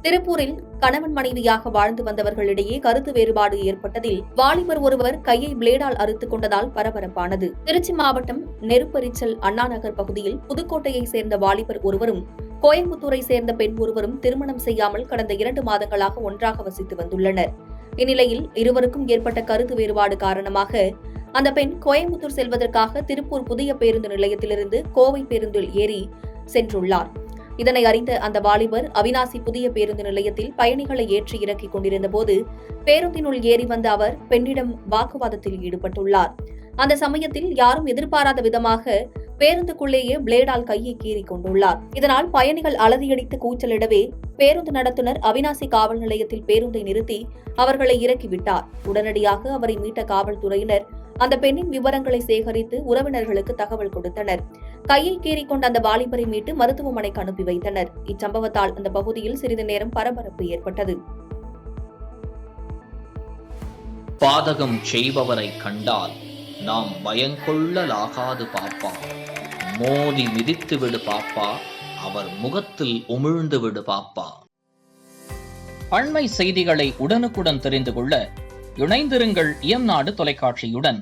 திருப்பூரில் கணவன் மனைவியாக வாழ்ந்து வந்தவர்களிடையே கருத்து வேறுபாடு ஏற்பட்டதில் வாலிபர் ஒருவர் கையை பிளேடால் அறுத்துக் கொண்டதால் பரபரப்பானது. திருச்சி மாவட்டம் நெருப்பரிச்சல் அண்ணாநகர் பகுதியில் புதுக்கோட்டையை சேர்ந்த வாலிபர் ஒருவரும் கோயம்புத்தூரை சேர்ந்த பெண் ஒருவரும் திருமணம் செய்யாமல் கடந்த 2 மாதங்களாக ஒன்றாக வசித்து வந்துள்ளனர். இந்நிலையில் இருவருக்கும் ஏற்பட்ட கருத்து வேறுபாடு காரணமாக அந்த பெண் கோயம்புத்தூர் செல்வதற்காக திருப்பூர் புதிய பேருந்து நிலையத்திலிருந்து கோவை பேருந்தில் ஏறி சென்றுள்ளார். இதனை அறிந்த அந்த வாலிபர் அவிநாசி புதிய பேருந்து நிலையத்தில் பயணிகளை ஏற்றி இறக்கிக் கொண்டிருந்த போது பேருந்தினுள் ஏறி வந்த அவர் பெண்ணிடம் வாக்குவாதத்தில் ஈடுபட்டுள்ளார். அந்த சமயத்தில் யாரும் எதிர்பாராத விதமாக பேருந்துக்குள்ளேயே பிளேடால் கையை கீறிக் கொண்டுள்ளார். இதனால் பயணிகள் அலறியடித்து கூச்சலிடவே பேருந்து நடத்துனர் அவிநாசி காவல் நிலையத்தில் பேருந்தை நிறுத்தி அவர்களை இறக்கிவிட்டார். உடனடியாக அவரை மீட்ட காவல்துறையினர் அந்த பெண்ணின் விவரங்களை சேகரித்து உறவினர்களுக்கு தகவல் கொடுத்தனர். கையை கீறிக் கொண்ட அந்த வாலிபரை மீட்டு மருத்துவமனைக்கு அனுப்பி வைத்தனர். இச்சம்பவத்தால் அந்த பகுதியில் சிறிது நேரம் பரபரப்பு ஏற்பட்டது. பாதகம் செய்பவரை கண்டால் நாம் பயங்கொள்ளலாகாது பாப்பா, மோதி மிதித்து விடு பாப்பா, அவர் முகத்தில் உமிழ்ந்து விடு பாப்பா. அண்மை செய்திகளை உடனுக்குடன் தெரிந்து கொள்ள இணைந்திருங்கள் இயம்நாடு தொலைக்காட்சியுடன்.